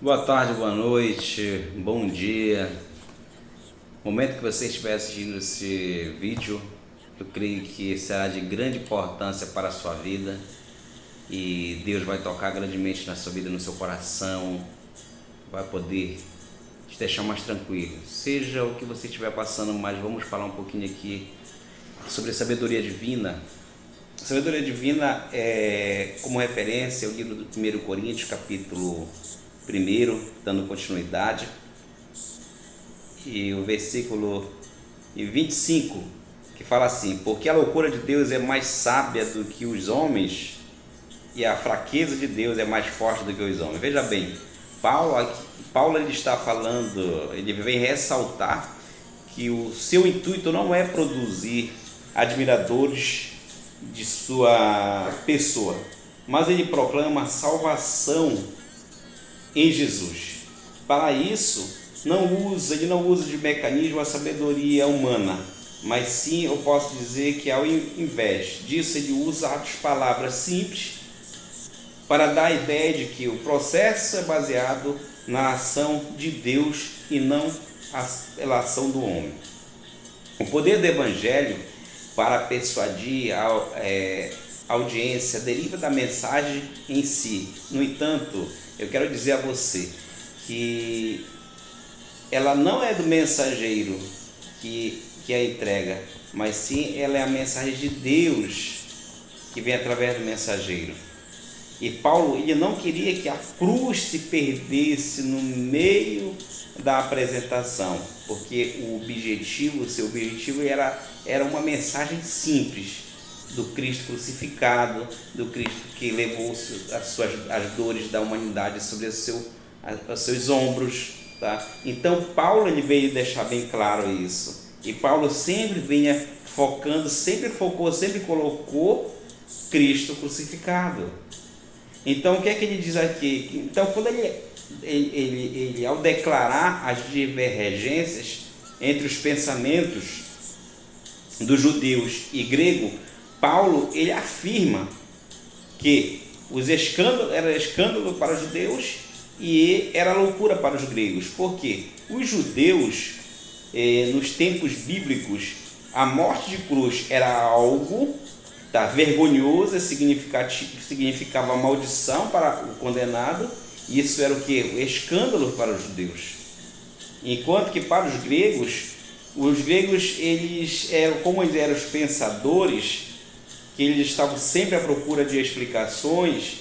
Boa tarde, boa noite, bom dia. No momento que você estiver assistindo esse vídeo, eu creio que será de grande importância para a sua vida e Deus vai tocar grandemente na sua vida, no seu coração, vai poder te deixar mais tranquilo. Seja o que você estiver passando, mas vamos falar um pouquinho aqui sobre sabedoria divina. Sabedoria divina é, como referência, o livro do 1 Coríntios, capítulo 1, dando continuidade, e o versículo 25, que fala assim: porque a loucura de Deus é mais sábia do que os homens, e a fraqueza de Deus é mais forte do que os homens. Veja bem, Paulo ele está falando, ele vem ressaltar que o seu intuito não é produzir admiradores de sua pessoa, mas ele proclama a salvação em Jesus. Para isso, ele não usa de mecanismo a sabedoria humana, mas sim, eu posso dizer que ao invés disso, ele usa as palavras simples para dar a ideia de que o processo é baseado na ação de Deus e não pela ação do homem. O poder do Evangelho para persuadir a audiência deriva da mensagem em si. No entanto, eu quero dizer a você que ela não é do mensageiro que a entrega, mas sim ela é a mensagem de Deus que vem através do mensageiro. E Paulo ele não queria que a cruz se perdesse no meio da apresentação, porque o seu objetivo era uma mensagem simples do Cristo crucificado, do Cristo que levou as dores da humanidade sobre os seus ombros, tá? Então Paulo ele veio deixar bem claro isso, e Paulo sempre vinha focando, sempre colocou Cristo crucificado. Então o que é que ele diz aqui? Então quando ele ao declarar as divergências entre os pensamentos dos judeus e grego, Paulo ele afirma que os escândalos era escândalo para os judeus e era loucura para os gregos. Por quê? Os judeus, nos tempos bíblicos, a morte de cruz era algo vergonhoso, significava maldição para o condenado. Isso era o que? O escândalo para os judeus. Enquanto que para os gregos eles eram, como eles eram os pensadores, que eles estavam sempre à procura de explicações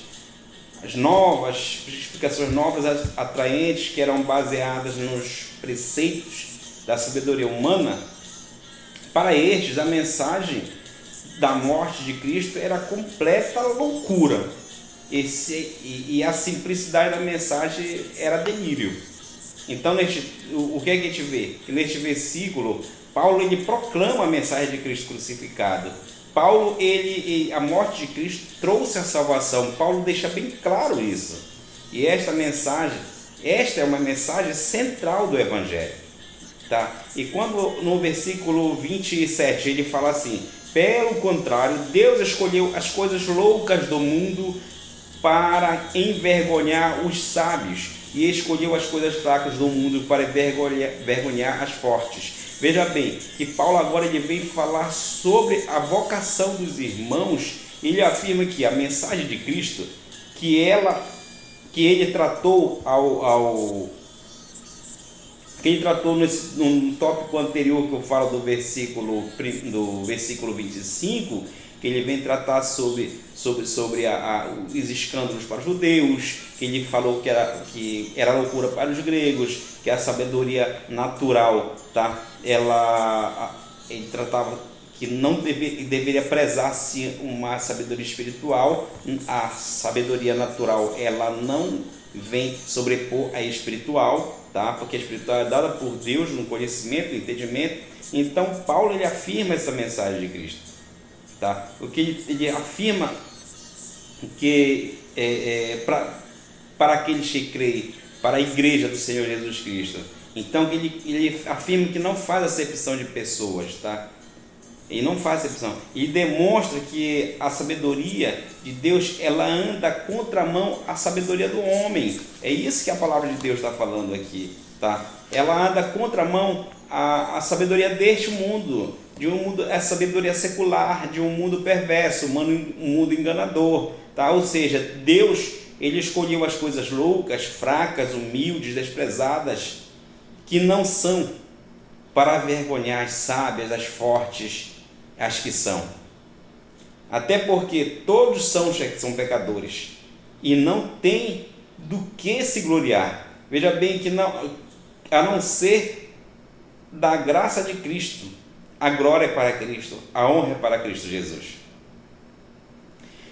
novas, atraentes, que eram baseadas nos preceitos da sabedoria humana. Para estes, a mensagem da morte de Cristo era completa loucura, e a simplicidade da mensagem era delírio. Então o que é que a gente vê? Que neste versículo Paulo ele proclama a mensagem de Cristo crucificado. A morte de Cristo trouxe a salvação. Paulo deixa bem claro isso, e esta é uma mensagem central do Evangelho, tá? E quando no versículo 27 ele fala assim: pelo contrário, Deus escolheu as coisas loucas do mundo para envergonhar os sábios, e escolheu as coisas fracas do mundo para envergonhar as fortes. Veja bem, que Paulo agora ele vem falar sobre a vocação dos irmãos. Ele afirma que a mensagem de Cristo, que ele tratou num tópico anterior, que eu falo do versículo 25, que ele vem tratar sobre os escândalos para os judeus, que ele falou que era loucura para os gregos, que a sabedoria natural, tá? Ele tratava que não deveria prezar-se uma sabedoria espiritual. A sabedoria natural ela não vem sobrepor a espiritual, tá? Porque a espiritual é dada por Deus no conhecimento, no entendimento. Então Paulo ele afirma essa mensagem de Cristo, tá? O que ele afirma que para aqueles que creem, para a igreja do Senhor Jesus Cristo. Então ele afirma que não faz acepção de pessoas, tá? Ele não faz acepção. Ele demonstra que a sabedoria de Deus, ela anda contramão à sabedoria do homem. É isso que a palavra de Deus está falando aqui, tá? Ela anda contramão à sabedoria deste mundo, de um mundo, a sabedoria secular, de um mundo perverso, um mundo enganador, tá? Ou seja, Deus, ele escolheu as coisas loucas, fracas, humildes, desprezadas, que não são, para avergonhar as sábias, as fortes, as que são. Até porque todos são pecadores e não tem do que se gloriar. Veja bem que a não ser da graça de Cristo, a glória é para Cristo, a honra é para Cristo Jesus.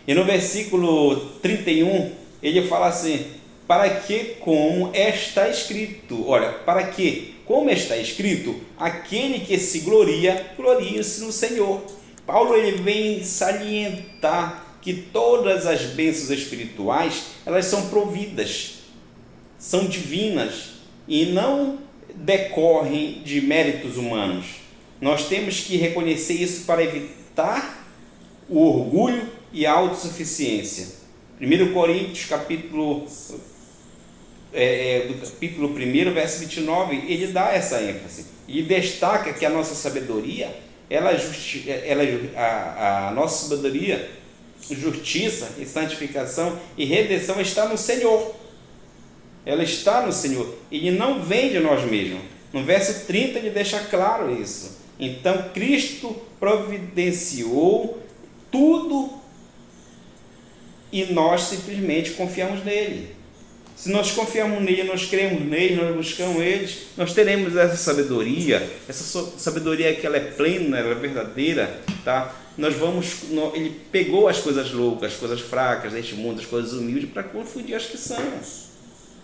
E no versículo 31, ele fala assim: para que, como está escrito, olha, para que, como está escrito, aquele que se gloria, glorie-se no Senhor. Paulo, ele vem salientar que todas as bênçãos espirituais, elas são providas, são divinas e não decorrem de méritos humanos. Nós temos que reconhecer isso para evitar o orgulho e a autossuficiência. 1 Coríntios, capítulo 1, verso 29, ele dá essa ênfase e destaca que a nossa sabedoria, a nossa sabedoria, justiça e santificação e redenção está no Senhor. Ela está no Senhor, ele não vem de nós mesmos. No verso 30 ele deixa claro isso. Então Cristo providenciou tudo e nós simplesmente confiamos nele. Se nós confiamos nele, nós cremos nele, nós buscamos ele, nós teremos essa sabedoria que ela é plena, ela é verdadeira, tá? Ele pegou as coisas loucas, as coisas fracas deste mundo, as coisas humildes, para confundir as que são.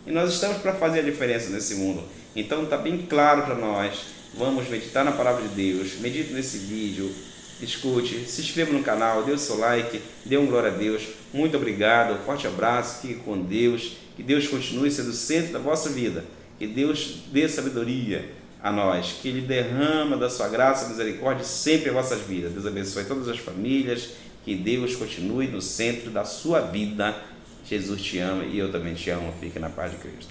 E nós estamos para fazer a diferença nesse mundo. Então está bem claro para nós. Vamos meditar na palavra de Deus, medite nesse vídeo, escute, se inscreva no canal, dê o seu like, dê um glória a Deus. Muito obrigado, um forte abraço, fique com Deus, que Deus continue sendo o centro da vossa vida, que Deus dê sabedoria a nós, que Ele derrama da sua graça e misericórdia sempre em vossas vidas. Deus abençoe todas as famílias, que Deus continue no centro da sua vida. Jesus te ama e eu também te amo. Fique na paz de Cristo.